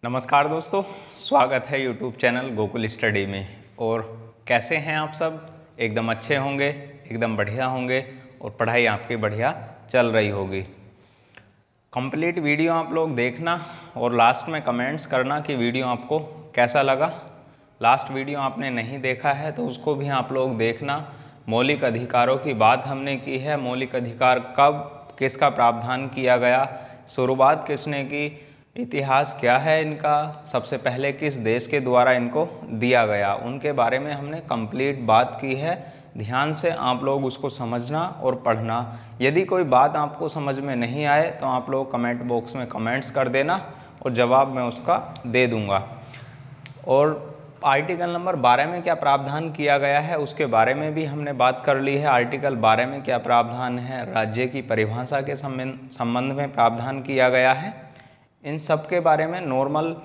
नमस्कार दोस्तों, स्वागत है यूट्यूब चैनल गोकुल स्टडी में। और कैसे हैं आप सब? एकदम अच्छे होंगे, एकदम बढ़िया होंगे और पढ़ाई आपकी बढ़िया चल रही होगी। कंप्लीट वीडियो आप लोग देखना और लास्ट में कमेंट्स करना कि वीडियो आपको कैसा लगा। लास्ट वीडियो आपने नहीं देखा है तो उसको भी आप लोग देखना। मौलिक अधिकारों की बात हमने की है। मौलिक अधिकार कब किसका प्रावधान किया गया, शुरुआत किसने की, इतिहास क्या है इनका, सबसे पहले किस देश के द्वारा इनको दिया गया, उनके बारे में हमने कंप्लीट बात की है। ध्यान से आप लोग उसको समझना और पढ़ना। यदि कोई बात आपको समझ में नहीं आए तो आप लोग कमेंट बॉक्स में कमेंट्स कर देना और जवाब मैं उसका दे दूंगा। और आर्टिकल नंबर 12 में क्या प्रावधान किया गया है उसके बारे में भी हमने बात कर ली है। आर्टिकल 12 में क्या प्रावधान है, राज्य की परिभाषा के संबंध में प्रावधान किया गया है। इन सब के बारे में नॉर्मल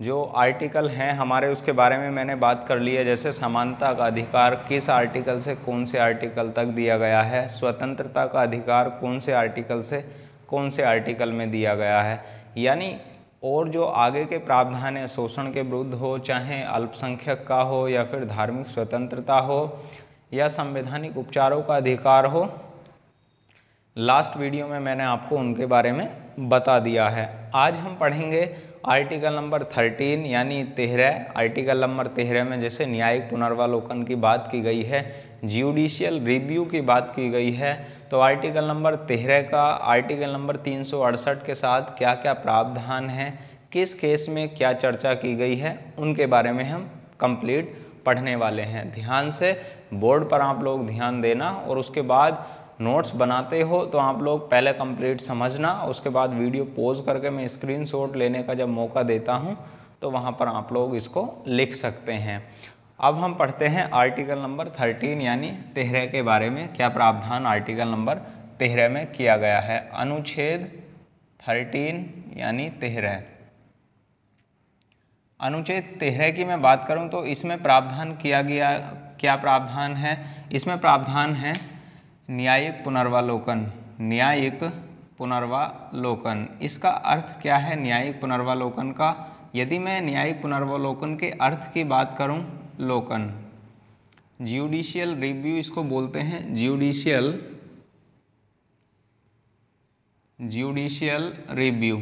जो आर्टिकल हैं हमारे उसके बारे में मैंने बात कर ली है। जैसे समानता का अधिकार किस आर्टिकल से कौन से आर्टिकल तक दिया गया है, स्वतंत्रता का अधिकार कौन से आर्टिकल से कौन से आर्टिकल में दिया गया है। यानी और जो आगे के प्रावधान है, शोषण के विरुद्ध हो, चाहे अल्पसंख्यक का हो या फिर धार्मिक स्वतंत्रता हो या संवैधानिक उपचारों का अधिकार हो, लास्ट वीडियो में मैंने आपको उनके बारे में बता दिया है। आज हम पढ़ेंगे आर्टिकल नंबर 13 यानी 13। आर्टिकल नंबर 13 में जैसे न्यायिक पुनर्वालोकन की बात की गई है, ज्यूडिशियल रिव्यू की बात की गई है, तो आर्टिकल नंबर 13 का आर्टिकल नंबर 368 के साथ क्या क्या प्रावधान है, किस केस में क्या चर्चा की गई है, उनके बारे में हम कंप्लीट पढ़ने वाले हैं। ध्यान से बोर्ड पर आप लोग ध्यान देना और उसके बाद नोट्स बनाते हो तो आप लोग पहले कंप्लीट समझना, उसके बाद वीडियो पॉज करके मैं स्क्रीनशॉट लेने का जब मौका देता हूं तो वहां पर आप लोग इसको लिख सकते हैं। अब हम पढ़ते हैं आर्टिकल नंबर 13 यानी 13 के बारे में। क्या प्रावधान आर्टिकल नंबर 13 में किया गया है। अनुच्छेद 13 यानी 13। अनुच्छेद 13 की मैं बात करूं तो इसमें प्रावधान किया गया, क्या प्रावधान है इसमें? प्रावधान है न्यायिक पुनर्वालोकन। न्यायिक पुनर्वालोकन, इसका अर्थ क्या है न्यायिक पुनर्वालोकन का? यदि मैं न्यायिक पुनर्वालोकन के अर्थ की बात करूं, लोकन, ज्यूडिशियल रिव्यू इसको बोलते हैं। Judicial review.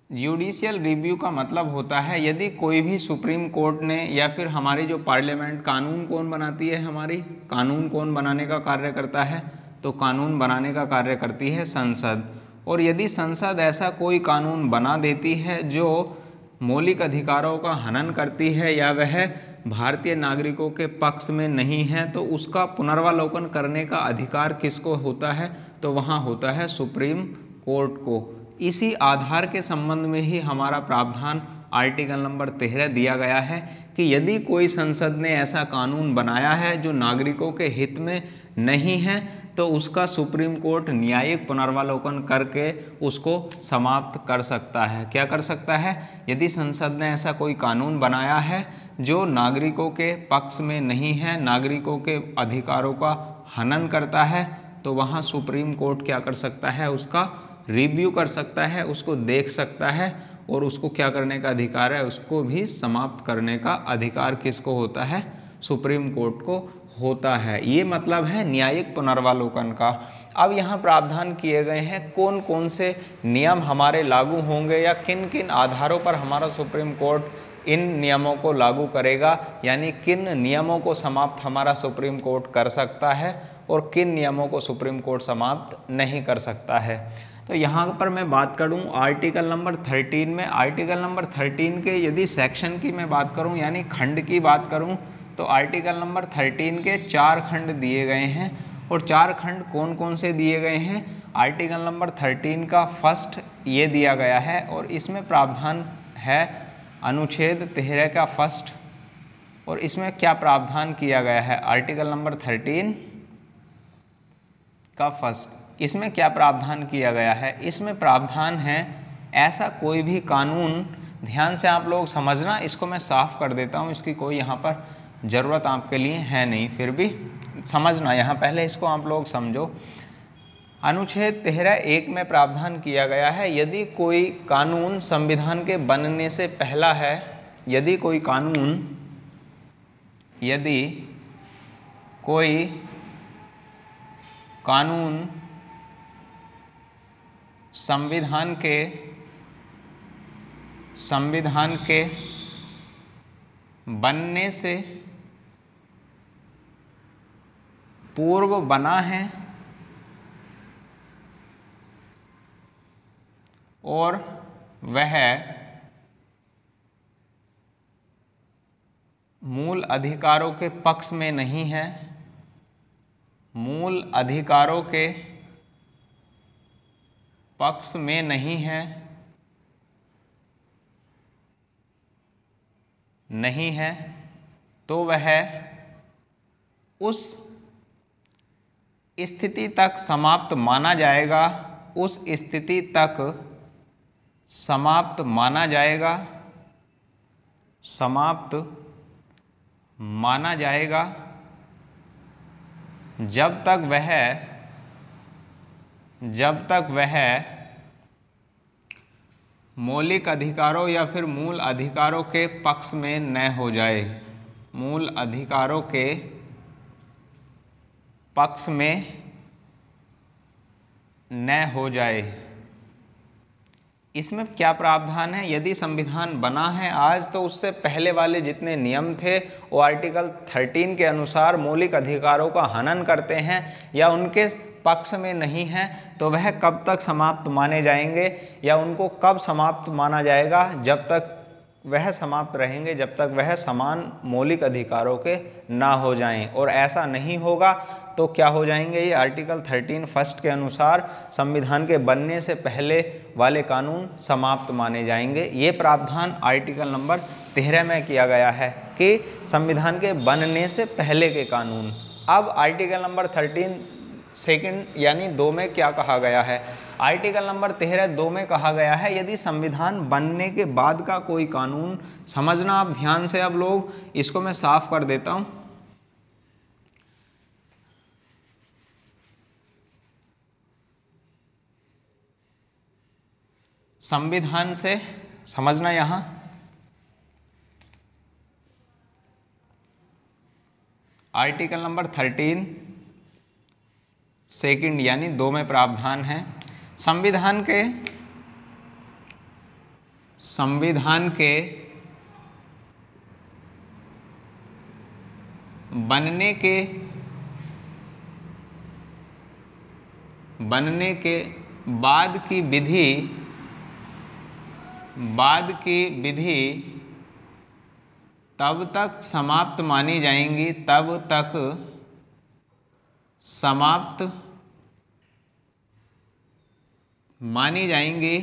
ज्यूडिशियल रिव्यू का मतलब होता है यदि कोई भी सुप्रीम कोर्ट ने या फिर हमारी जो पार्लियामेंट, कानून कौन बनाती है, हमारी कानून कौन बनाने का कार्य करता है? तो कानून बनाने का कार्य करती है संसद। और यदि संसद ऐसा कोई कानून बना देती है जो मौलिक अधिकारों का हनन करती है या वह भारतीय नागरिकों के पक्ष में नहीं है तो उसका पुनर्वालोकन करने का अधिकार किसको होता है? तो वहाँ होता है सुप्रीम कोर्ट को। इसी आधार के संबंध में ही हमारा प्रावधान आर्टिकल नंबर 13 दिया गया है कि यदि कोई संसद ने ऐसा कानून बनाया है जो नागरिकों के हित में नहीं है तो उसका सुप्रीम कोर्ट न्यायिक पुनर्वालोकन करके उसको समाप्त कर सकता है। क्या कर सकता है? यदि संसद ने ऐसा कोई कानून बनाया है जो नागरिकों के पक्ष में नहीं है, नागरिकों के अधिकारों का हनन करता है, तो वहाँ सुप्रीम कोर्ट क्या कर सकता है? उसका रिव्यू कर सकता है, उसको देख सकता है और उसको क्या करने का अधिकार है? उसको भी समाप्त करने का अधिकार किसको होता है? सुप्रीम कोर्ट को होता है। ये मतलब है न्यायिक पुनर्वालोकन का। अब यहाँ प्रावधान किए गए हैं कौन कौन से नियम हमारे लागू होंगे या किन किन आधारों पर हमारा सुप्रीम कोर्ट इन नियमों को लागू करेगा, यानी किन नियमों को समाप्त हमारा सुप्रीम कोर्ट कर सकता है और किन नियमों को सुप्रीम कोर्ट समाप्त नहीं कर सकता है। तो यहाँ पर मैं बात करूँ आर्टिकल नंबर 13 में। आर्टिकल नंबर 13 के यदि सेक्शन की मैं बात करूँ यानी खंड की बात करूँ तो आर्टिकल नंबर 13 के 4 खंड दिए गए हैं। और 4 खंड कौन कौन से दिए गए हैं? आर्टिकल नंबर 13 का फर्स्ट ये दिया गया है और इसमें प्रावधान है अनुच्छेद 13 का फर्स्ट। और इसमें क्या प्रावधान किया गया है? आर्टिकल नंबर 13 का फर्स्ट, इसमें क्या प्रावधान किया गया है? इसमें प्रावधान है ऐसा कोई भी कानून, ध्यान से आप लोग समझना, इसको मैं साफ कर देता हूँ, इसकी कोई यहाँ पर ज़रूरत आपके लिए है नहीं, फिर भी समझना यहाँ, पहले इसको आप लोग समझो। अनुच्छेद 13(1) में प्रावधान किया गया है, यदि कोई कानून संविधान के बनने से पहला है, यदि कोई कानून संविधान के बनने से पूर्व बना है और वह मूल अधिकारों के पक्ष में नहीं है, मूल अधिकारों के पक्ष में नहीं है, तो वह उस स्थिति तक समाप्त माना जाएगा, उस स्थिति तक समाप्त माना जाएगा, समाप्त माना जाएगा जब तक वह मौलिक अधिकारों या फिर मूल अधिकारों के पक्ष में न हो जाए, मूल अधिकारों के पक्ष में न हो जाए। इसमें क्या प्रावधान है, यदि संविधान बना है आज तो उससे पहले वाले जितने नियम थे वो आर्टिकल 13 के अनुसार मौलिक अधिकारों का हनन करते हैं या उनके पक्ष में नहीं है, तो वह कब तक समाप्त माने जाएंगे या उनको कब समाप्त माना जाएगा, जब तक वह समाप्त रहेंगे, जब तक वह समान मौलिक अधिकारों के ना हो जाएं। और ऐसा नहीं होगा तो क्या हो जाएंगे, ये आर्टिकल 13 फर्स्ट के अनुसार संविधान के बनने से पहले वाले कानून समाप्त माने जाएंगे। ये प्रावधान आर्टिकल नंबर 13 में किया गया है कि संविधान के बनने से पहले के कानून। अब आर्टिकल नंबर 13 सेकंड यानी 2 में क्या कहा गया है, आर्टिकल नंबर 13(2) में कहा गया है, यदि संविधान बनने के बाद का कोई कानून, समझना आप ध्यान से, अब लोग इसको मैं साफ कर देता हूं। संविधान से समझना, यहां आर्टिकल नंबर 13 सेकंड यानी 2 में प्रावधान है, संविधान के बनने के बाद की विधि तब तक समाप्त मानी जाएंगी, तब तक समाप्त मानी जाएंगी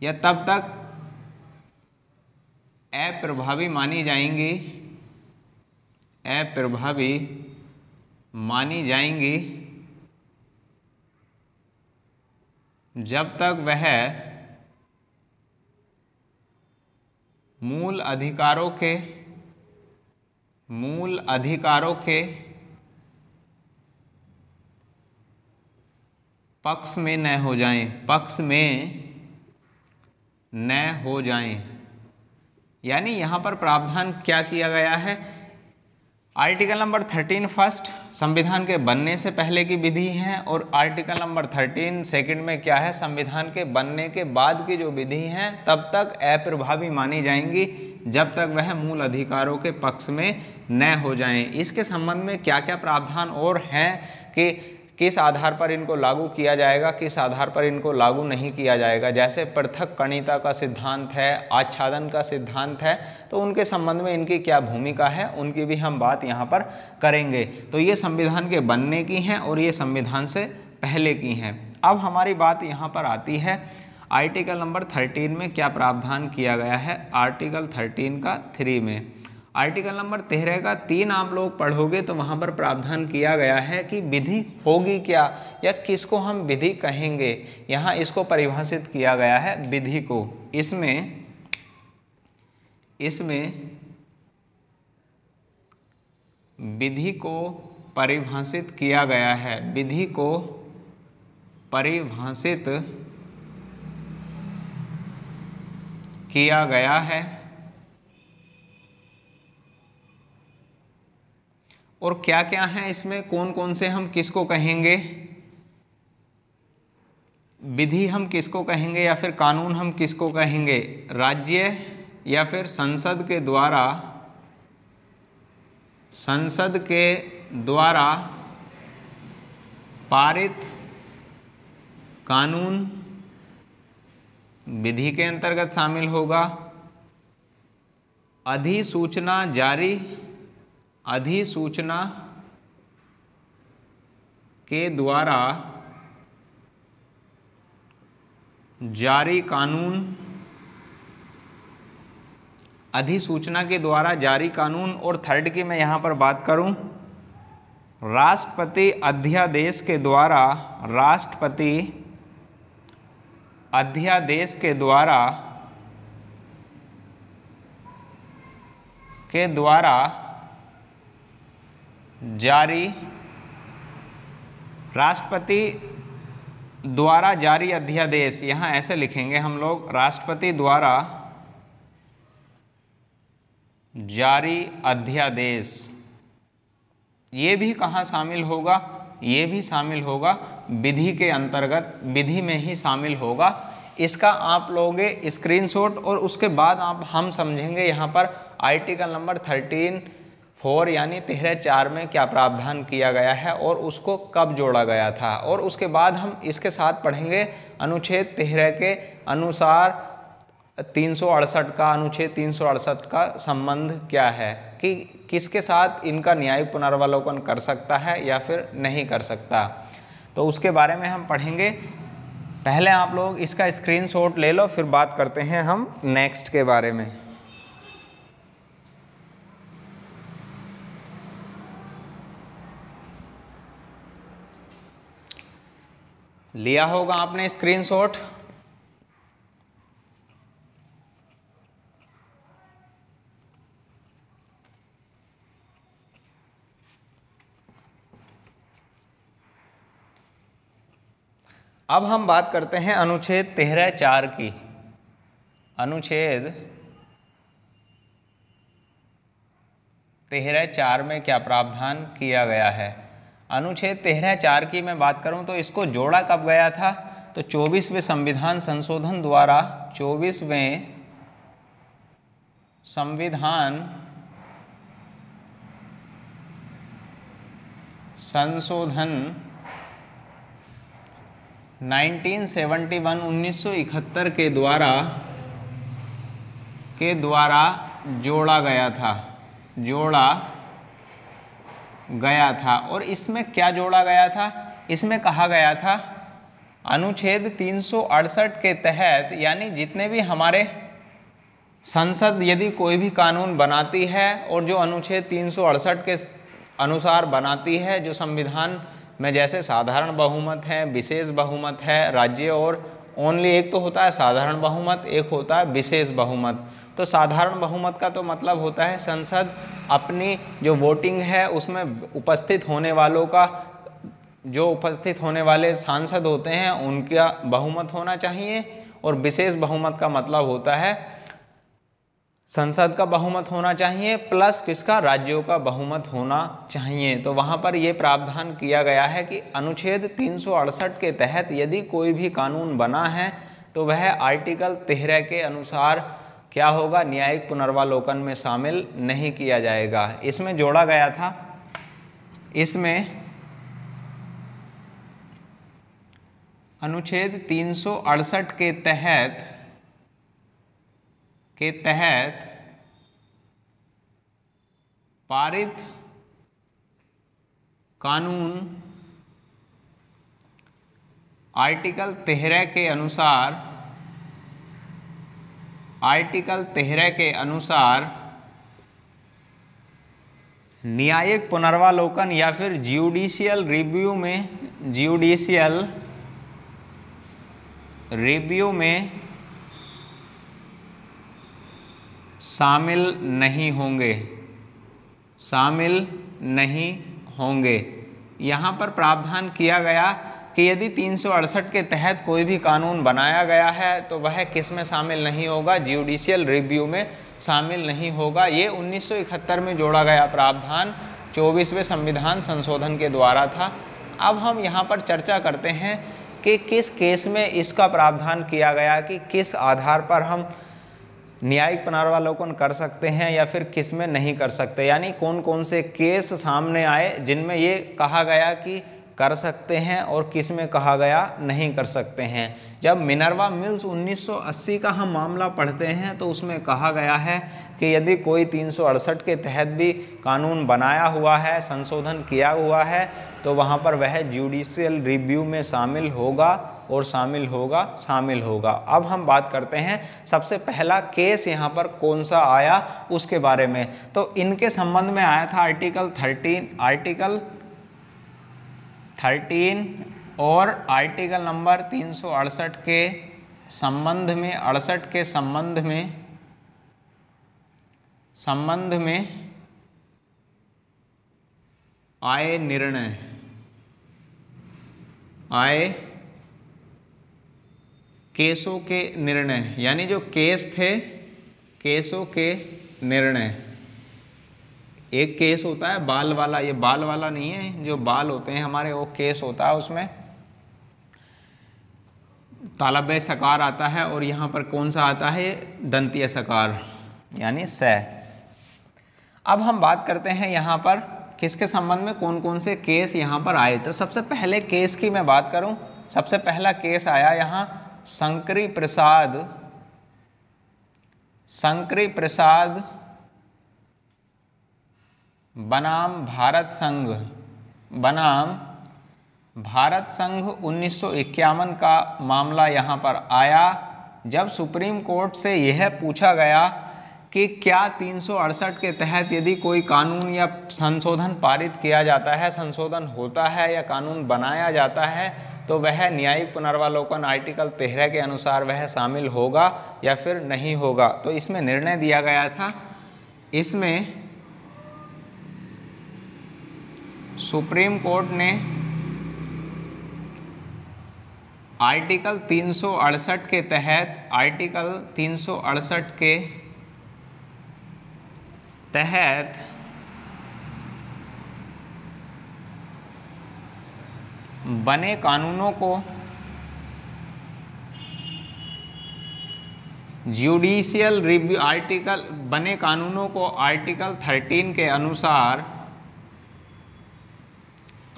या तब तक अप्रभावी मानी जाएंगी, अप्रभावी मानी जाएंगी जब तक वह मूल अधिकारों के पक्ष में न हो जाएं, पक्ष में न हो जाएं। यानी यहां पर प्रावधान क्या किया गया है, आर्टिकल नंबर 13 फर्स्ट संविधान के बनने से पहले की विधि है और आर्टिकल नंबर 13 सेकंड में क्या है, संविधान के बनने के बाद की जो विधि हैं तब तक अप्रभावी मानी जाएंगी जब तक वह मूल अधिकारों के पक्ष में न हो जाएं। इसके संबंध में क्या क्या प्रावधान और हैं कि किस आधार पर इनको लागू किया जाएगा, किस आधार पर इनको लागू नहीं किया जाएगा, जैसे पृथक कणिता का सिद्धांत है, आच्छादन का सिद्धांत है, तो उनके संबंध में इनकी क्या भूमिका है उनकी भी हम बात यहाँ पर करेंगे। तो ये संविधान के बनने की हैं और ये संविधान से पहले की हैं। अब हमारी बात यहाँ पर आती है आर्टिकल नंबर 13 में क्या प्रावधान किया गया है, आर्टिकल 13 का 3 में। आर्टिकल नंबर 13 का 3 आप लोग पढ़ोगे तो वहाँ पर प्रावधान किया गया है कि विधि होगी क्या या किसको हम विधि कहेंगे, यहाँ इसको परिभाषित किया गया है विधि को। इसमें विधि को परिभाषित किया गया है, विधि को परिभाषित किया गया है। और क्या क्या है इसमें, कौन कौन से हम किसको कहेंगे, विधि हम किसको कहेंगे या फिर कानून हम किसको कहेंगे, राज्य या फिर संसद के द्वारा पारित कानून विधि के अंतर्गत शामिल होगा। अधिसूचना के द्वारा जारी कानून, अधिसूचना के द्वारा जारी कानून। और थर्ड की मैं यहाँ पर बात करूँ, राष्ट्रपति अध्यादेश के द्वारा, राष्ट्रपति अध्यादेश के द्वारा जारी, राष्ट्रपति द्वारा जारी अध्यादेश, यहाँ ऐसे लिखेंगे हम लोग, राष्ट्रपति द्वारा जारी अध्यादेश। ये भी कहाँ शामिल होगा, ये भी शामिल होगा विधि के अंतर्गत, विधि में ही शामिल होगा। इसका आप लोगे स्क्रीनशॉट और उसके बाद हम समझेंगे यहाँ पर आर्टिकल नंबर 13(4) यानी 13(4) में क्या प्रावधान किया गया है और उसको कब जोड़ा गया था। और उसके बाद हम इसके साथ पढ़ेंगे अनुच्छेद 13 के अनुसार 368 का, अनुच्छेद 368 का संबंध क्या है, कि किसके साथ इनका न्यायिक पुनर्वलोकन कर सकता है या फिर नहीं कर सकता, तो उसके बारे में हम पढ़ेंगे। पहले आप लोग इसका स्क्रीनशॉट ले लो, फिर बात करते हैं हम नेक्स्ट के बारे में। लिया होगा आपने स्क्रीनशॉट। अब हम बात करते हैं अनुच्छेद 13(4) की। अनुच्छेद 13(4) में क्या प्रावधान किया गया है। अनुच्छेद 13(4) की मैं बात करूं तो इसको जोड़ा कब गया था, तो 24वें संविधान संशोधन द्वारा, 24वें संविधान संशोधन 1971 के द्वारा जोड़ा गया था। और इसमें क्या जोड़ा गया था, इसमें कहा गया था अनुच्छेद 368 के तहत, यानी जितने भी हमारे संसद यदि कोई भी कानून बनाती है और जो अनुच्छेद 368 के अनुसार बनाती है, जो संविधान में जैसे साधारण बहुमत है, विशेष बहुमत है, राज्य और ओनली एक तो होता है साधारण बहुमत, एक होता है विशेष बहुमत। तो साधारण बहुमत का तो मतलब होता है संसद अपनी जो वोटिंग है उसमें उपस्थित होने वालों का, जो उपस्थित होने वाले सांसद होते हैं उनका बहुमत होना चाहिए। और विशेष बहुमत का मतलब होता है संसद का बहुमत होना चाहिए प्लस किसका, राज्यों का बहुमत होना चाहिए। तो वहाँ पर ये प्रावधान किया गया है कि अनुच्छेद 368 के तहत यदि कोई भी कानून बना है तो वह आर्टिकल 13 के अनुसार क्या होगा, न्यायिक पुनर्वलोकन में शामिल नहीं किया जाएगा। इसमें जोड़ा गया था, इसमें अनुच्छेद 368 के तहत पारित कानून आर्टिकल 13 के अनुसार न्यायिक पुनर्वलोकन या फिर ज्यूडिशियल रिव्यू में शामिल नहीं होंगे। यहाँ पर प्रावधान किया गया कि यदि 368 के तहत कोई भी कानून बनाया गया है तो वह किस में शामिल नहीं होगा, जुडिशियल रिव्यू में शामिल नहीं होगा। ये 1971 में जोड़ा गया प्रावधान 24वें संविधान संशोधन के द्वारा था। अब हम यहाँ पर चर्चा करते हैं कि किस केस में इसका प्रावधान किया गया, कि किस आधार पर हम न्यायिक पुनरावलोकन कर सकते हैं या फिर किस में नहीं कर सकते, यानी कौन कौन से केस सामने आए जिनमें ये कहा गया कि कर सकते हैं और किस में कहा गया नहीं कर सकते हैं। जब मिनर्वा मिल्स 1980 का हम मामला पढ़ते हैं तो उसमें कहा गया है कि यदि कोई 368 के तहत भी कानून बनाया हुआ है, संशोधन किया हुआ है, तो वहाँ पर वह जुडिशियल रिव्यू में शामिल होगा और शामिल होगा। अब हम बात करते हैं सबसे पहला केस यहाँ पर कौन सा आया उसके बारे में। तो इनके संबंध में आया था आर्टिकल 13 और आर्टिकल नंबर 368 के संबंध में, 68 के संबंध में आए निर्णय, आए केसों के निर्णय, यानी जो केस थे, केसों के निर्णय। एक केस होता है बाल वाला, ये बाल वाला नहीं है, जो बाल होते हैं हमारे वो केस होता है, उसमें तालव्य सकार आता है और यहाँ पर कौन सा आता है, दंतीय सकार यानी स। अब हम बात करते हैं यहाँ पर किसके संबंध में कौन कौन से केस यहाँ पर आए। तो सबसे पहले केस की मैं बात करूँ, सबसे पहला केस आया यहाँ शंकरी प्रसाद बनाम भारत संघ 1951 का मामला यहाँ पर आया, जब सुप्रीम कोर्ट से यह पूछा गया कि क्या 368 के तहत यदि कोई कानून या संशोधन पारित किया जाता है, संशोधन होता है या कानून बनाया जाता है, तो वह न्यायिक पुनर्वालोकन आर्टिकल 13 के अनुसार वह शामिल होगा या फिर नहीं होगा। तो इसमें निर्णय दिया गया था, इसमें सुप्रीम कोर्ट ने आर्टिकल 368 के तहत, आर्टिकल 368 के तहत बने कानूनों को जुडिशियल रिव्यू, बने कानूनों को आर्टिकल 13 के अनुसार,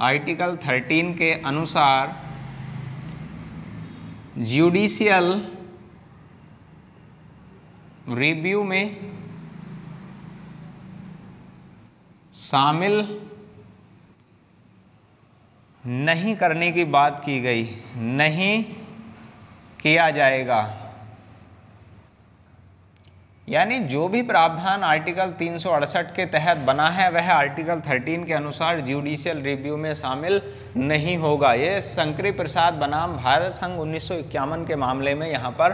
आर्टिकल 13 के अनुसार जुडिशियल रिव्यू में शामिल नहीं करने की बात की गई, नहीं किया जाएगा। यानी जो भी प्रावधान आर्टिकल 368 के तहत बना है वह आर्टिकल 13 के अनुसार जुडिशियल रिव्यू में शामिल नहीं होगा। ये शंकरी प्रसाद बनाम भारत संघ 1951 के मामले में यहाँ पर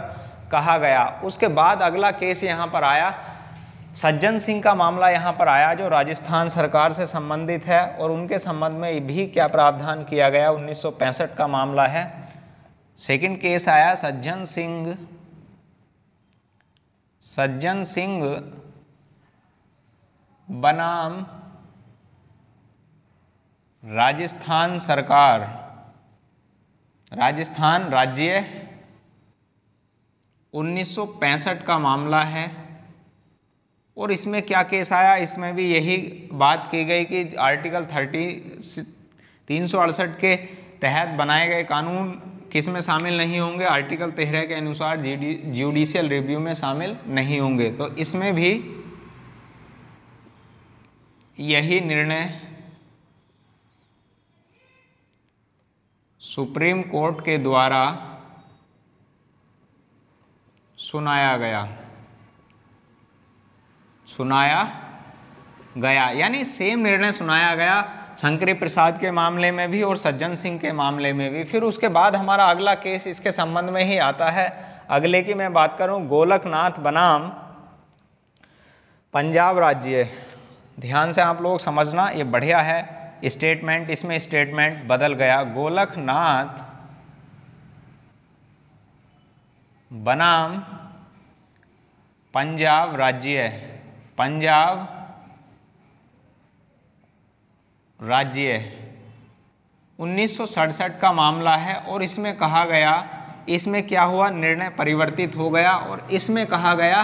कहा गया। उसके बाद अगला केस यहाँ पर आया, सज्जन सिंह का मामला यहाँ पर आया, जो राजस्थान सरकार से संबंधित है, और उनके संबंध में भी क्या प्रावधान किया गया, 1965 का मामला है। सेकंड केस आया सज्जन सिंह बनाम राजस्थान सरकार, राजस्थान राज्य 1965 का मामला है। और इसमें क्या केस आया, इसमें भी यही बात की गई कि आर्टिकल 368 के तहत बनाए गए कानून किस में शामिल नहीं होंगे, आर्टिकल 13 के अनुसार जुडिशियल रिव्यू में शामिल नहीं होंगे। तो इसमें भी यही निर्णय सुप्रीम कोर्ट के द्वारा सुनाया गया, यानी सेम निर्णय सुनाया गया शंकरी प्रसाद के मामले में भी और सज्जन सिंह के मामले में भी। फिर उसके बाद हमारा अगला केस इसके संबंध में ही आता है। अगले की मैं बात करूं, गोलकनाथ बनाम पंजाब राज्य। ध्यान से आप लोग समझना, ये बढ़िया है, स्टेटमेंट, इसमें स्टेटमेंट बदल गया, गोलकनाथ बनाम पंजाब राज्य, पंजाब राज्य 1967 का मामला है। और इसमें कहा गया, इसमें क्या हुआ, निर्णय परिवर्तित हो गया और इसमें कहा गया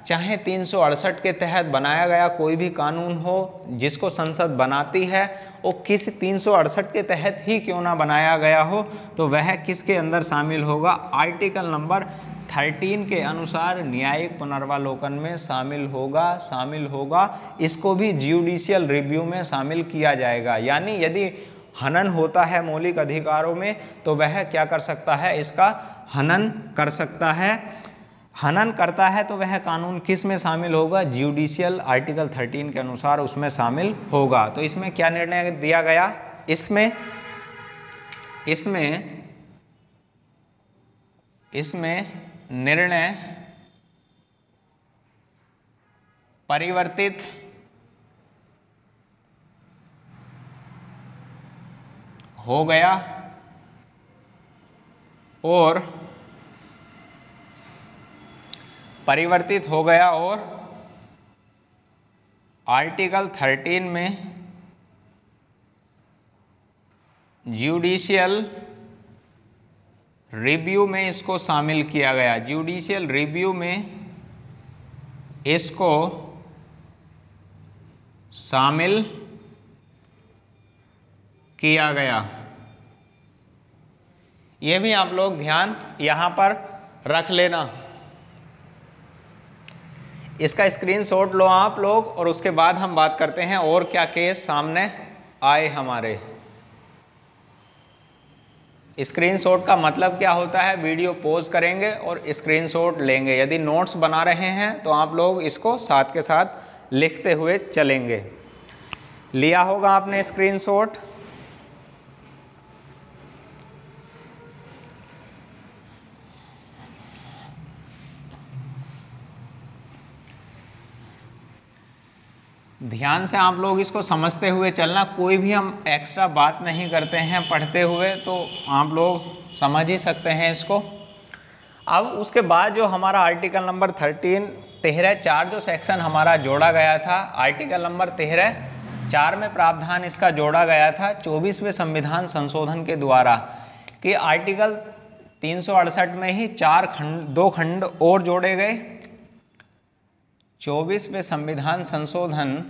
चाहे 368 के तहत बनाया गया कोई भी कानून हो जिसको संसद बनाती है, वो किस 368 के तहत ही क्यों ना बनाया गया हो, तो वह किसके अंदर शामिल होगा, आर्टिकल नंबर 13 के अनुसार न्यायिक पुनर्वालोकन में शामिल होगा। इसको भी ज्यूडिशियल रिव्यू में शामिल किया जाएगा। यानी यदि हनन होता है मौलिक अधिकारों में तो वह क्या कर सकता है, इसका हनन कर सकता है। हनन करता है तो वह कानून किस में शामिल होगा, ज्यूडिशियल आर्टिकल 13 के अनुसार उसमें शामिल होगा। तो इसमें क्या निर्णय दिया गया, इसमें निर्णय परिवर्तित हो गया और आर्टिकल 13 में ज्यूडिशियल रिव्यू में इसको शामिल किया गया, ज्यूडिशियल रिव्यू में इसको शामिल किया गया। ये भी आप लोग ध्यान यहां पर रख लेना। इसका स्क्रीनशॉट लो आप लोग और उसके बाद हम बात करते हैं और क्या केस सामने आए हमारे। स्क्रीनशॉट का मतलब क्या होता है, वीडियो पॉज करेंगे और स्क्रीनशॉट लेंगे। यदि नोट्स बना रहे हैं तो आप लोग इसको साथ के साथ लिखते हुए चलेंगे। लिया होगा आपने स्क्रीनशॉट। ध्यान से आप लोग इसको समझते हुए चलना, कोई भी हम एक्स्ट्रा बात नहीं करते हैं पढ़ते हुए, तो आप लोग समझ ही सकते हैं इसको। अब उसके बाद जो हमारा आर्टिकल नंबर 13(4) जो सेक्शन हमारा जोड़ा गया था, आर्टिकल नंबर 13(4) में प्रावधान इसका जोड़ा गया था 24वें संविधान संशोधन के द्वारा कि आर्टिकल 368 में ही 2 खंड और जोड़े गए। 24वें संविधान संशोधन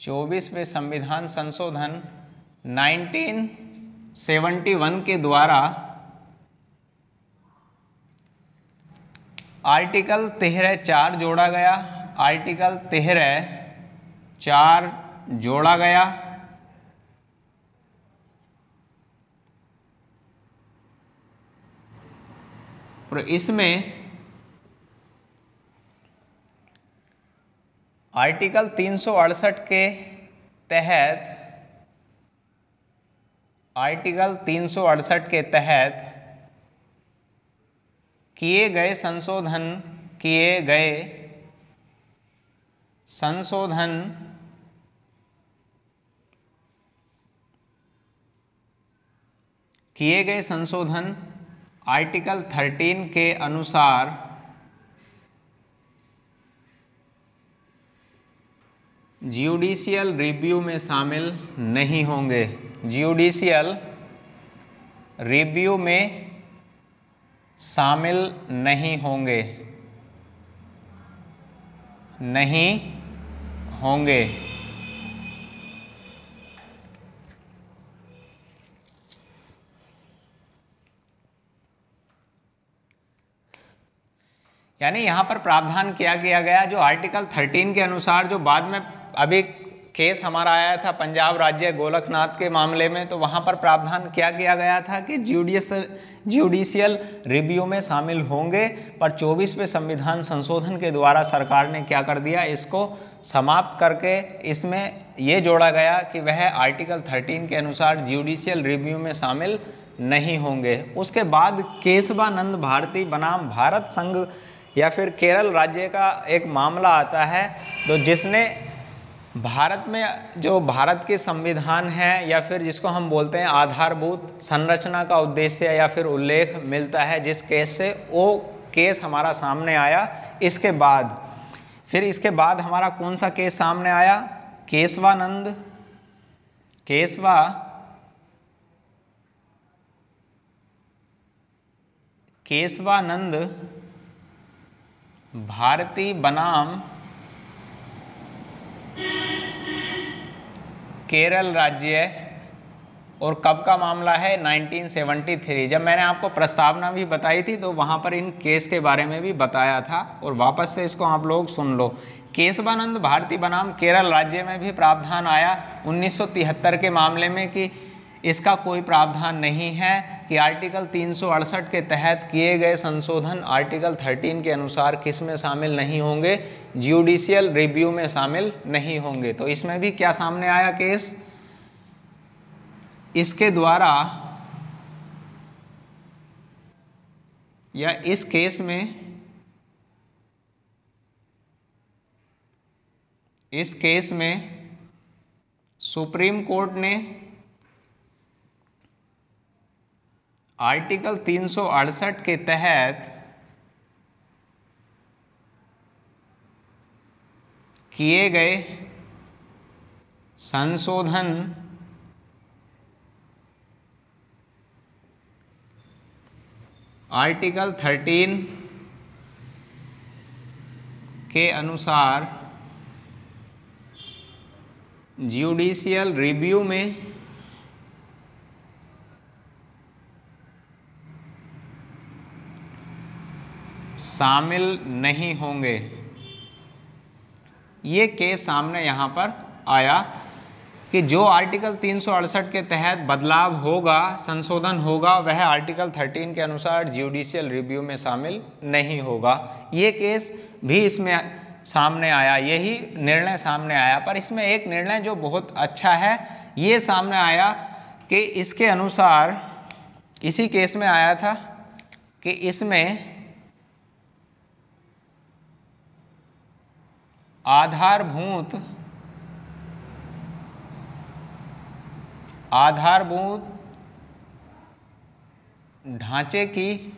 1971 के द्वारा आर्टिकल 13(4) जोड़ा गया, आर्टिकल 13(4) जोड़ा गया। और इसमें आर्टिकल 368 के तहत, आर्टिकल 368 के तहत किए गए संशोधन आर्टिकल 13 के अनुसार ज्यूडिशियल रिव्यू में शामिल नहीं होंगे, ज्यूडिशियल रिव्यू में शामिल नहीं होंगे। यानी यहाँ पर प्रावधान किया गया जो आर्टिकल 13 के अनुसार, जो बाद में अभी केस हमारा आया था पंजाब राज्य गोलकनाथ के मामले में, तो वहाँ पर प्रावधान क्या किया गया था कि ज्यूडिशियल रिव्यू में शामिल होंगे, पर 24वें संविधान संशोधन के द्वारा सरकार ने क्या कर दिया, इसको समाप्त करके इसमें ये जोड़ा गया कि वह आर्टिकल 13 के अनुसार ज्यूडिशियल रिव्यू में शामिल नहीं होंगे। उसके बाद केशवानंद भारती बनाम भारत संघ या फिर केरल राज्य का एक मामला आता है, तो जिसने भारत में जो भारत के संविधान है या फिर जिसको हम बोलते हैं आधारभूत संरचना का उद्देश्य या फिर उल्लेख मिलता है, जिस केस से वो केस हमारा सामने आया। इसके बाद फिर इसके बाद हमारा कौन सा केस सामने आया? केशवानंद भारती बनाम केरल राज्य। और कब का मामला है? 1973। जब मैंने आपको प्रस्तावना भी बताई थी तो वहाँ पर इन केस के बारे में भी बताया था, और वापस से इसको आप लोग सुन लो। केशवानंद भारती बनाम केरल राज्य में भी प्रावधान आया 1973 के मामले में कि इसका कोई प्रावधान नहीं है कि आर्टिकल 368 के तहत किए गए संशोधन आर्टिकल 13 के अनुसार किस में शामिल नहीं होंगे? ज्यूडिशियल रिव्यू में शामिल नहीं होंगे। तो इसमें भी क्या सामने आया केस? इसके द्वारा या इस केस में सुप्रीम कोर्ट ने आर्टिकल 368 के तहत किए गए संशोधन आर्टिकल 13 के अनुसार ज्यूडिशियल रिव्यू में शामिल नहीं होंगे। ये केस सामने यहाँ पर आया कि जो आर्टिकल 368 के तहत बदलाव होगा, संशोधन होगा, वह आर्टिकल 13 के अनुसार ज्यूडिशियल रिव्यू में शामिल नहीं होगा। ये केस भी इसमें सामने आया, यही निर्णय सामने आया। पर इसमें एक निर्णय जो बहुत अच्छा है, ये सामने आया कि इसके अनुसार, इसी केस में आया था कि इसमें आधारभूत ढांचे की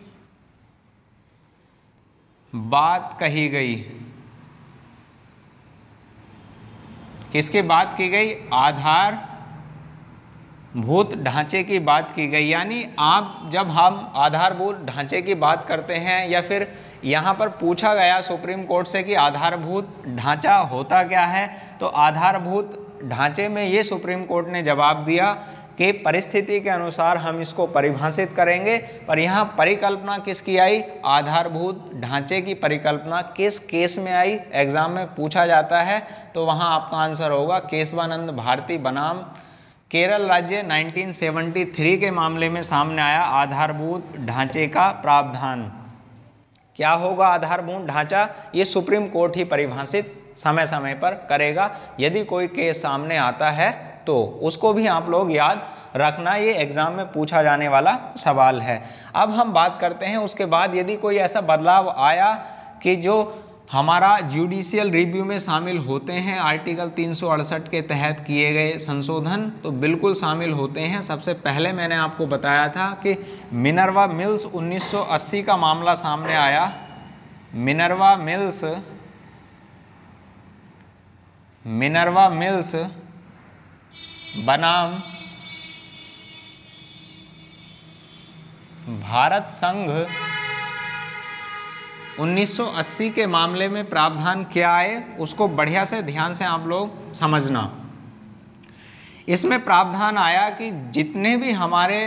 बात कही गई। किसकी बात की गई? आधारभूत ढांचे की बात की गई। यानी जब हम आधारभूत ढांचे की बात करते हैं, या फिर यहाँ पर पूछा गया सुप्रीम कोर्ट से कि आधारभूत ढांचा होता क्या है, तो आधारभूत ढांचे में ये सुप्रीम कोर्ट ने जवाब दिया कि परिस्थिति के अनुसार हम इसको परिभाषित करेंगे। पर यहाँ परिकल्पना किसकी आई? आधारभूत ढांचे की परिकल्पना किस केस में आई? एग्जाम में पूछा जाता है, तो वहाँ आपका आंसर होगा केशवानंद भारती बनाम केरल राज्य। 1973 के मामले में सामने आया आधारभूत ढांचे का प्रावधान। क्या होगा आधारभूत ढांचा? ये सुप्रीम कोर्ट ही परिभाषित समय समय पर करेगा। यदि कोई केस सामने आता है तो उसको भी आप लोग याद रखना, ये एग्जाम में पूछा जाने वाला सवाल है। अब हम बात करते हैं उसके बाद यदि कोई ऐसा बदलाव आया कि जो हमारा जुडिशियल रिव्यू में शामिल होते हैं, आर्टिकल 368 के तहत किए गए संशोधन, तो बिल्कुल शामिल होते हैं। सबसे पहले मैंने आपको बताया था कि मिनर्वा मिल्स 1980 का मामला सामने आया। मिनर्वा मिल्स बनाम भारत संघ 1980 के मामले में प्रावधान क्या है, उसको बढ़िया से ध्यान से आप लोग समझना। इसमें प्रावधान आया कि जितने भी हमारे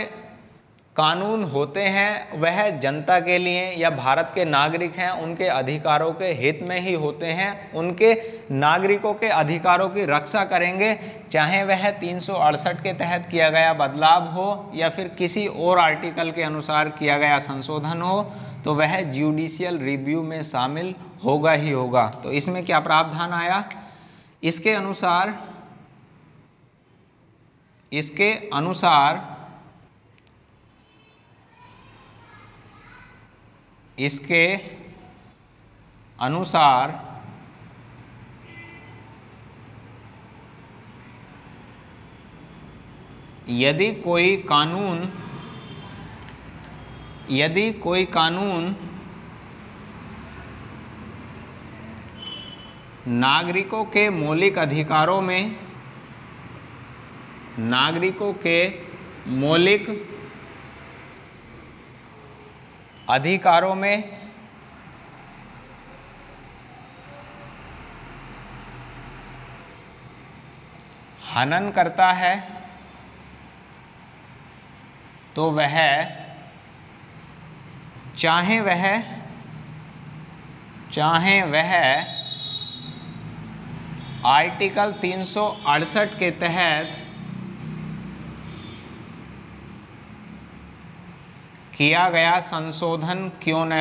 कानून होते हैं वह जनता के लिए या भारत के नागरिक हैं उनके अधिकारों के हित में ही होते हैं। उनके नागरिकों के अधिकारों की रक्षा करेंगे, चाहे वह 368 के तहत किया गया बदलाव हो या फिर किसी और आर्टिकल के अनुसार किया गया संशोधन हो, तो वह ज्यूडिशियल रिव्यू में शामिल होगा ही होगा। तो इसमें क्या प्रावधान आया? इसके अनुसार यदि कोई कानून नागरिकों के मौलिक अधिकारों में हनन करता है तो वह चाहे वह आर्टिकल 368 के तहत किया गया संशोधन क्यों न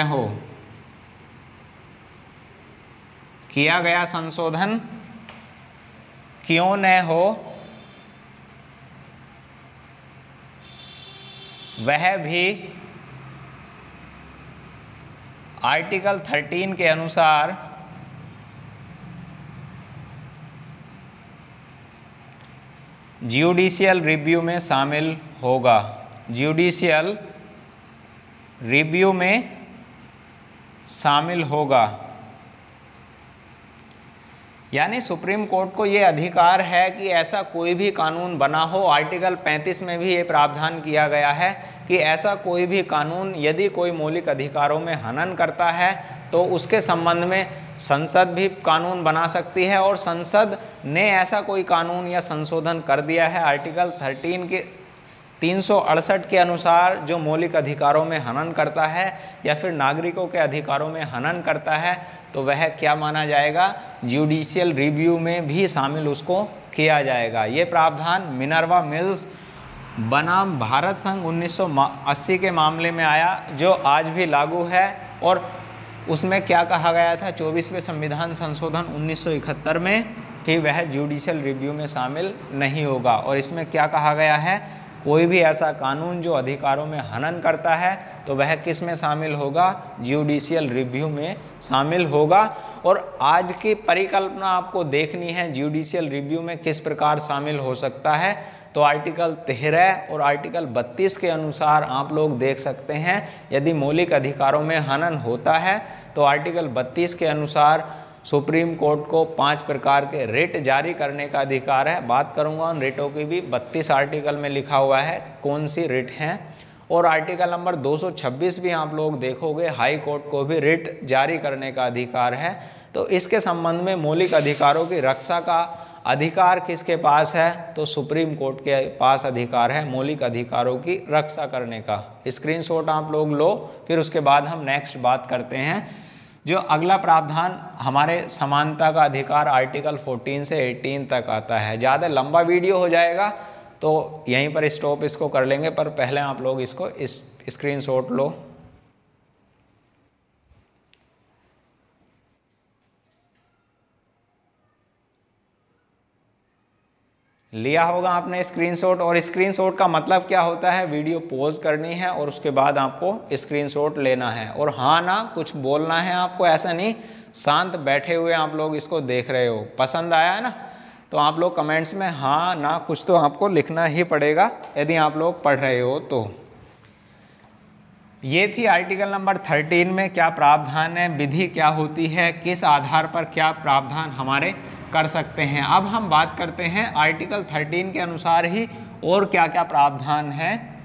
हो, वह भी आर्टिकल 13 के अनुसार ज्यूडिशियल रिव्यू में शामिल होगा। यानी सुप्रीम कोर्ट को ये अधिकार है कि ऐसा कोई भी कानून बना हो, आर्टिकल 35 में भी ये प्रावधान किया गया है कि ऐसा कोई भी कानून यदि कोई मौलिक अधिकारों में हनन करता है तो उसके संबंध में संसद भी कानून बना सकती है, और संसद ने ऐसा कोई कानून या संशोधन कर दिया है आर्टिकल 13 के 368 के अनुसार जो मौलिक अधिकारों में हनन करता है या फिर नागरिकों के अधिकारों में हनन करता है, तो वह क्या माना जाएगा, जुडिशियल रिव्यू में भी शामिल उसको किया जाएगा। ये प्रावधान मिनर्वा मिल्स बनाम भारत संघ 1980 के मामले में आया, जो आज भी लागू है। और उसमें क्या कहा गया था 24वें संविधान संशोधन 1971 में कि वह जुडिशियल रिव्यू में शामिल नहीं होगा। और इसमें क्या कहा गया है, कोई भी ऐसा कानून जो अधिकारों में हनन करता है तो वह किस में शामिल होगा, जुडिशियल रिव्यू में शामिल होगा। और आज की परिकल्पना आपको देखनी है जुडिशियल रिव्यू में किस प्रकार शामिल हो सकता है, तो आर्टिकल 13 और आर्टिकल 32 के अनुसार आप लोग देख सकते हैं यदि मौलिक अधिकारों में हनन होता है तो आर्टिकल 32 के अनुसार सुप्रीम कोर्ट को 5 प्रकार के रिट जारी करने का अधिकार है। बात करूंगा उन रिटों की भी, 32 आर्टिकल में लिखा हुआ है कौन सी रिट हैं। और आर्टिकल नंबर 226 भी आप लोग देखोगे, हाई कोर्ट को भी रिट जारी करने का अधिकार है। तो इसके संबंध में मौलिक अधिकारों की रक्षा का अधिकार किसके पास है, तो सुप्रीम कोर्ट के पास अधिकार है मौलिक अधिकारों की रक्षा करने का। स्क्रीनशॉट आप लोग लो, फिर उसके बाद हम नेक्स्ट बात करते हैं। जो अगला प्रावधान हमारे समानता का अधिकार आर्टिकल 14 से 18 तक आता है। ज़्यादा लंबा वीडियो हो जाएगा तो यहीं पर स्टॉप इसको कर लेंगे, पर पहले आप लोग इसको स्क्रीनशॉट लो। लिया होगा आपने स्क्रीनशॉट। और स्क्रीनशॉट का मतलब क्या होता है, वीडियो पॉज करनी है और उसके बाद आपको स्क्रीनशॉट लेना है। और हाँ ना कुछ बोलना है आपको, ऐसा नहीं शांत बैठे हुए आप लोग इसको देख रहे हो। पसंद आया है ना, तो आप लोग कमेंट्स में हाँ ना कुछ तो आपको लिखना ही पड़ेगा यदि आप लोग पढ़ रहे हो तो। ये थी आर्टिकल नंबर 13 में क्या प्रावधान है, विधि क्या होती है, किस आधार पर क्या प्रावधान हमारे कर सकते हैं। अब हम बात करते हैं आर्टिकल 13 के अनुसार ही और क्या क्या प्रावधान है।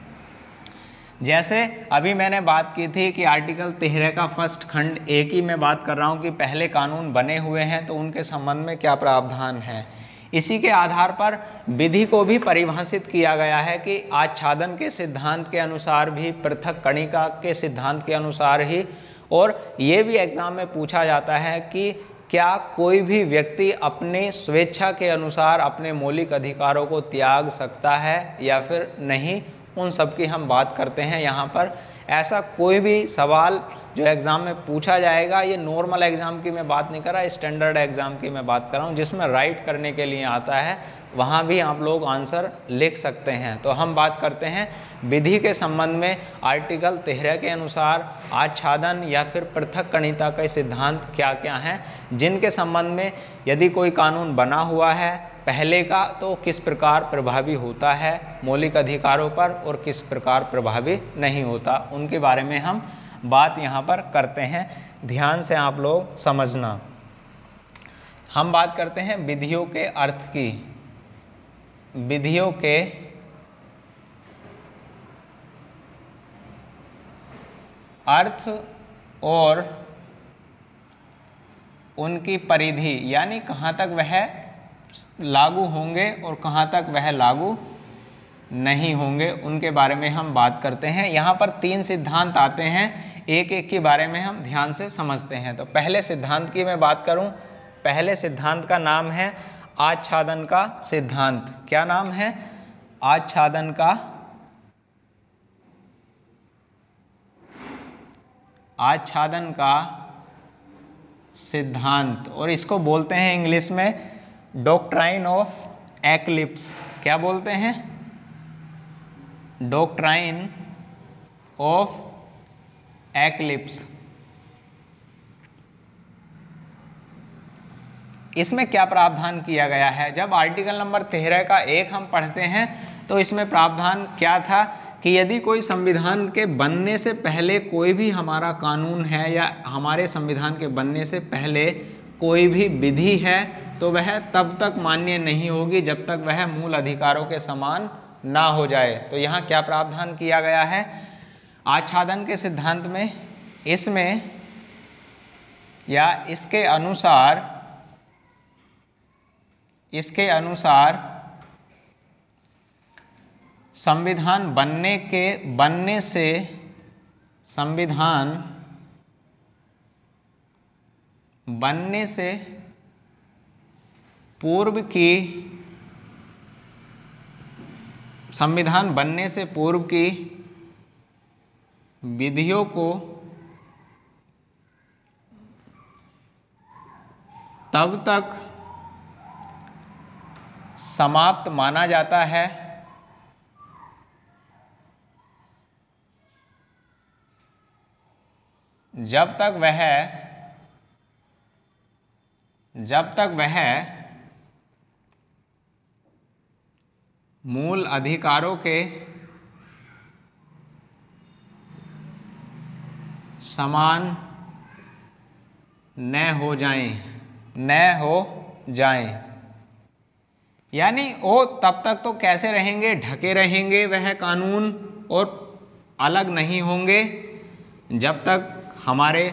जैसे अभी मैंने बात की थी कि आर्टिकल 13 का फर्स्ट खंड एक ही मैं बात कर रहा हूँ कि पहले कानून बने हुए हैं तो उनके संबंध में क्या प्रावधान है। इसी के आधार पर विधि को भी परिभाषित किया गया है कि आच्छादन के सिद्धांत के अनुसार भी, पृथक कणिका के सिद्धांत के अनुसार ही। और ये भी एग्जाम में पूछा जाता है कि क्या कोई भी व्यक्ति अपने स्वेच्छा के अनुसार अपने मौलिक अधिकारों को त्याग सकता है या फिर नहीं, उन सब की हम बात करते हैं यहाँ पर। ऐसा कोई भी सवाल जो एग्ज़ाम में पूछा जाएगा, ये नॉर्मल एग्ज़ाम की मैं बात नहीं कर रहा, स्टैंडर्ड एग्ज़ाम की मैं बात कर रहा हूँ, जिसमें राइट करने के लिए आता है, वहाँ भी आप लोग आंसर लिख सकते हैं। तो हम बात करते हैं विधि के संबंध में। आर्टिकल 13 के अनुसार आच्छादन या फिर पृथक्कणिता के सिद्धांत क्या क्या हैं, जिनके संबंध में यदि कोई कानून बना हुआ है पहले का तो किस प्रकार प्रभावी होता है मौलिक अधिकारों पर और किस प्रकार प्रभावी नहीं होता, उनके बारे में हम बात यहाँ पर करते हैं। ध्यान से आप लोग समझना। हम बात करते हैं विधियों के अर्थ की। विधियों के अर्थ और उनकी परिधि, यानी कहाँ तक वह लागू होंगे और कहाँ तक वह लागू नहीं होंगे, उनके बारे में हम बात करते हैं। यहाँ पर 3 सिद्धांत आते हैं, एक एक के बारे में हम ध्यान से समझते हैं। तो पहले सिद्धांत की मैं बात करूँ, पहले सिद्धांत का नाम है आच्छादन का सिद्धांत। क्या नाम है? आच्छादन का सिद्धांत, और इसको बोलते हैं इंग्लिश में डॉक्ट्राइन ऑफ एक्लिप्स। क्या बोलते हैं? Doctrine of eclipse. इसमें क्या प्रावधान किया गया है? जब आर्टिकल नंबर 13 का 1 हम पढ़ते हैं तो इसमें प्रावधान क्या था कि यदि कोई संविधान के बनने से पहले कोई भी हमारा कानून है या हमारे संविधान के बनने से पहले कोई भी विधि है तो वह तब तक मान्य नहीं होगी जब तक वह मूल अधिकारों के समान ना हो जाए। तो यहाँ क्या प्रावधान किया गया है आच्छादन के सिद्धांत में? इसमें या इसके अनुसार संविधान बनने से पूर्व की विधियों को तब तक समाप्त माना जाता है जब तक वह मूल अधिकारों के समान न हो जाएं। यानी वो तब तक तो कैसे रहेंगे? ढके रहेंगे वह कानून और अलग नहीं होंगे जब तक हमारे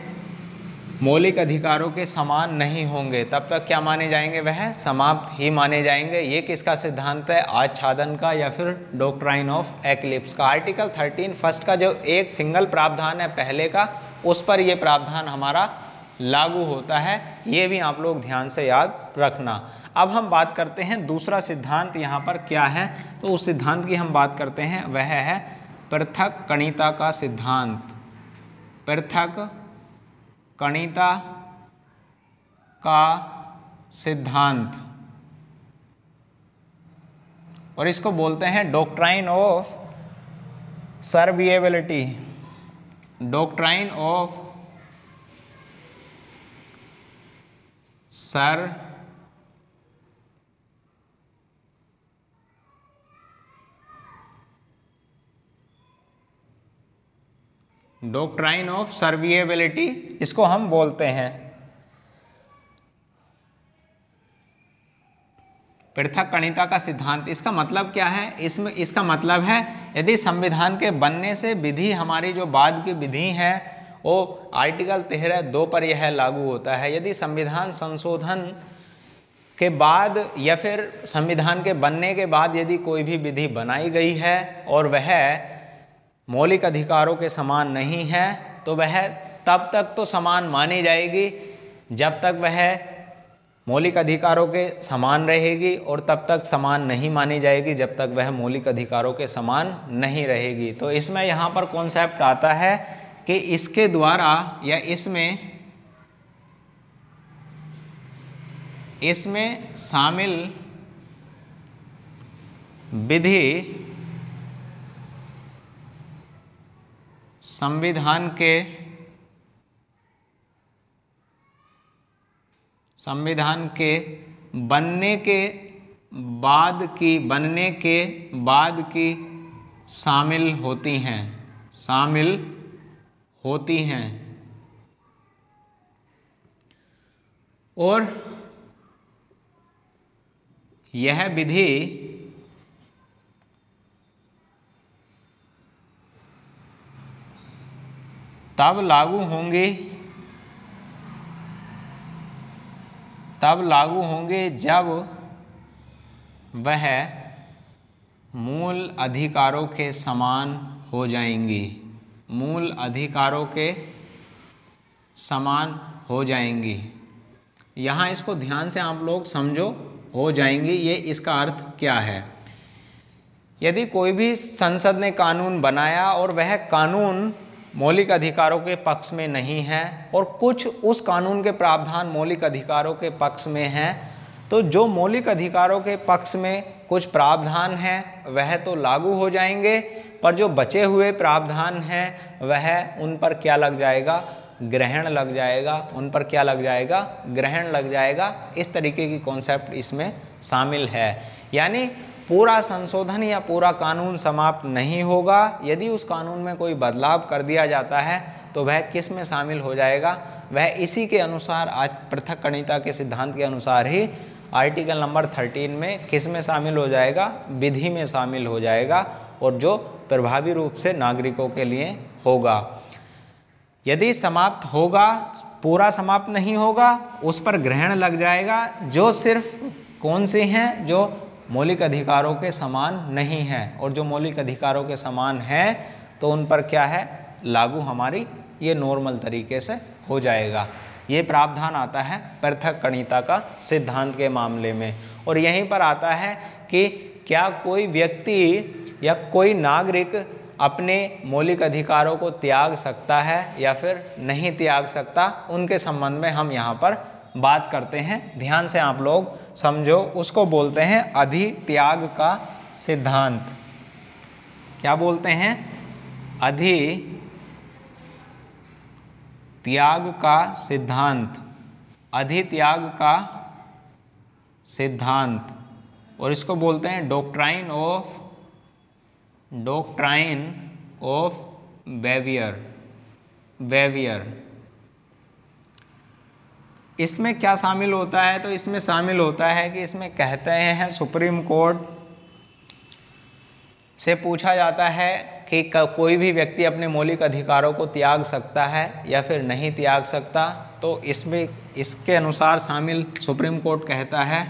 मौलिक अधिकारों के समान नहीं होंगे, तब तक क्या माने जाएंगे? वह समाप्त ही माने जाएंगे। ये किसका सिद्धांत है? आच्छादन का या फिर डॉक्ट्राइन ऑफ एक्लिप्स का। आर्टिकल 13 फर्स्ट का जो एक सिंगल प्रावधान है पहले का, उस पर यह प्रावधान हमारा लागू होता है। ये भी आप लोग ध्यान से याद रखना। अब हम बात करते हैं दूसरा सिद्धांत यहाँ पर क्या है। तो उस सिद्धांत की हम बात करते हैं, वह है पृथक्कणिता का सिद्धांत। पृथक्कणिता का सिद्धांत, और इसको बोलते हैं doctrine of severability. Doctrine of doctrine of severability इसको हम बोलते हैं। पृथक्कणिता का सिद्धांत, इसका मतलब क्या है? इसका मतलब है यदि संविधान के बनने से विधि, हमारी जो बाद की विधि है, वो आर्टिकल 13(2) पर यह लागू होता है। यदि संविधान संशोधन के बाद या फिर संविधान के बनने के बाद यदि कोई भी विधि बनाई गई है और वह मौलिक अधिकारों के समान नहीं है, तो वह तब तक तो समान मानी जाएगी जब तक वह मौलिक अधिकारों के समान रहेगी, और तब तक समान नहीं मानी जाएगी जब तक वह मौलिक अधिकारों के समान नहीं रहेगी। तो इसमें यहाँ पर कॉन्सेप्ट आता है कि इसके द्वारा या इसमें शामिल विधि संविधान के बनने के बाद की शामिल होती हैं और यह विधि तब लागू होंगे जब वह मूल अधिकारों के समान हो जाएंगी। मूल अधिकारों के समान हो जाएंगी। यहाँ इसको ध्यान से आप लोग समझो, हो जाएंगी, ये इसका अर्थ क्या है। यदि कोई भी संसद ने कानून बनाया और वह कानून मौलिक अधिकारों के पक्ष में नहीं है और कुछ उस कानून के प्रावधान मौलिक अधिकारों के पक्ष में हैं, तो जो मौलिक अधिकारों के पक्ष में कुछ प्रावधान हैं वह तो लागू हो जाएंगे, पर जो बचे हुए प्रावधान हैं वह उन पर क्या लग जाएगा, ग्रहण लग जाएगा। उन पर क्या लग जाएगा, ग्रहण लग जाएगा। इस तरीके की कॉन्सेप्ट इसमें शामिल है। यानी पूरा संशोधन या पूरा कानून समाप्त नहीं होगा। यदि उस कानून में कोई बदलाव कर दिया जाता है तो वह किस में शामिल हो जाएगा, वह इसी के अनुसार, आज पृथक्करणिता के सिद्धांत के अनुसार ही आर्टिकल नंबर 13 में किस में शामिल हो जाएगा, विधि में शामिल हो जाएगा, और जो प्रभावी रूप से नागरिकों के लिए होगा। यदि समाप्त होगा, पूरा समाप्त नहीं होगा, उस पर ग्रहण लग जाएगा। जो सिर्फ कौन से हैं, जो मौलिक अधिकारों के समान नहीं हैं, और जो मौलिक अधिकारों के समान हैं तो उन पर क्या है, लागू हमारी ये नॉर्मल तरीके से हो जाएगा। ये प्रावधान आता है पृथक्करणिता का सिद्धांत के मामले में। और यहीं पर आता है कि क्या कोई व्यक्ति या कोई नागरिक अपने मौलिक अधिकारों को त्याग सकता है या फिर नहीं त्याग सकता, उनके संबंध में हम यहाँ पर बात करते हैं। ध्यान से आप लोग समझो, उसको बोलते हैं अधित्याग का सिद्धांत। क्या बोलते हैं, अधित्याग का सिद्धांत। अधित्याग का सिद्धांत, और इसको बोलते हैं डॉक्ट्राइन ऑफ वेवियर। इसमें क्या शामिल होता है, तो इसमें शामिल होता है कि इसमें कहते हैं सुप्रीम कोर्ट से पूछा जाता है कि कोई भी व्यक्ति अपने मौलिक अधिकारों को त्याग सकता है या फिर नहीं त्याग सकता, तो इसमें इसके अनुसार शामिल सुप्रीम कोर्ट कहता है,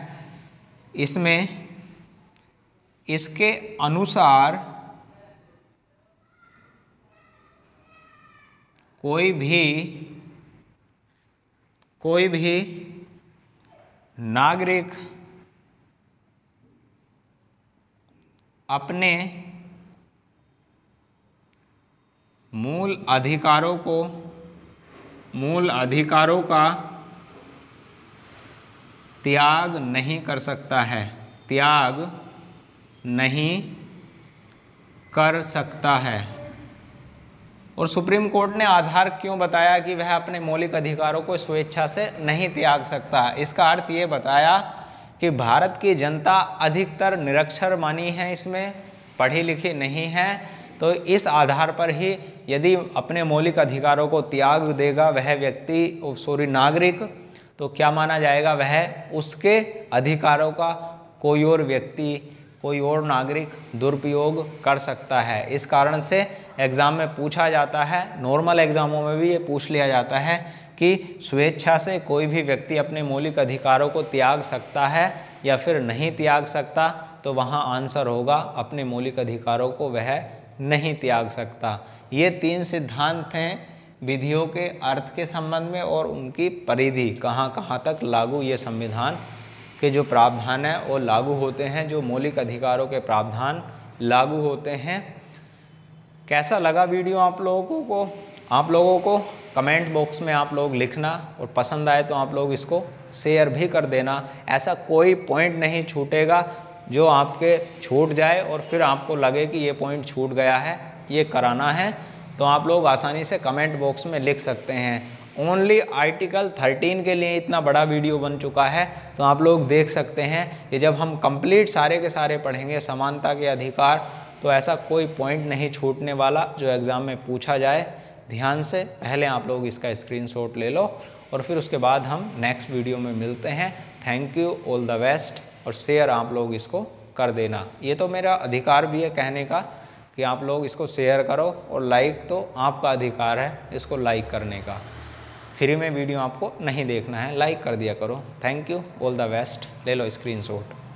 इसमें इसके अनुसार कोई भी नागरिक अपने मूल अधिकारों का त्याग नहीं कर सकता है, त्याग नहीं कर सकता है। और सुप्रीम कोर्ट ने आधार क्यों बताया कि वह अपने मौलिक अधिकारों को स्वेच्छा से नहीं त्याग सकता। इसका अर्थ ये बताया कि भारत की जनता अधिकतर निरक्षर मानी है, इसमें पढ़ी लिखी नहीं है, तो इस आधार पर ही यदि अपने मौलिक अधिकारों को त्याग देगा वह व्यक्ति नागरिक, तो क्या माना जाएगा, वह उसके अधिकारों का कोई और व्यक्ति, कोई और नागरिक दुरुपयोग कर सकता है। इस कारण से एग्ज़ाम में पूछा जाता है, नॉर्मल एग्ज़ामों में भी ये पूछ लिया जाता है कि स्वेच्छा से कोई भी व्यक्ति अपने मौलिक अधिकारों को त्याग सकता है या फिर नहीं त्याग सकता, तो वहाँ आंसर होगा अपने मौलिक अधिकारों को वह नहीं त्याग सकता। ये 3 सिद्धांत हैं विधियों के अर्थ के संबंध में और उनकी परिधि कहाँ कहाँ तक लागू, ये संविधान के जो प्रावधान है वो लागू होते हैं, जो मौलिक अधिकारों के प्रावधान लागू होते हैं। कैसा लगा वीडियो आप लोगों को कमेंट बॉक्स में आप लोग लिखना, और पसंद आए तो आप लोग इसको शेयर भी कर देना। ऐसा कोई पॉइंट नहीं छूटेगा जो आपके छूट जाए और फिर आपको लगे कि ये पॉइंट छूट गया है, ये कराना है, तो आप लोग आसानी से कमेंट बॉक्स में लिख सकते हैं। ओनली आर्टिकल 13 के लिए इतना बड़ा वीडियो बन चुका है, तो आप लोग देख सकते हैं कि जब हम कंप्लीट सारे के सारे पढ़ेंगे समानता के अधिकार, तो ऐसा कोई पॉइंट नहीं छूटने वाला जो एग्ज़ाम में पूछा जाए। ध्यान से पहले आप लोग इसका स्क्रीनशॉट ले लो और फिर उसके बाद हम नेक्स्ट वीडियो में मिलते हैं। Thank you, all the best. और शेयर आप लोग इसको कर देना, ये तो मेरा अधिकार भी है कहने का कि आप लोग इसको शेयर करो, और लाइक तो आपका अधिकार है इसको लाइक करने का। फ्री में वीडियो आपको नहीं देखना है, लाइक कर दिया करो। Thank you, all the best. ले लो स्क्रीनशॉट।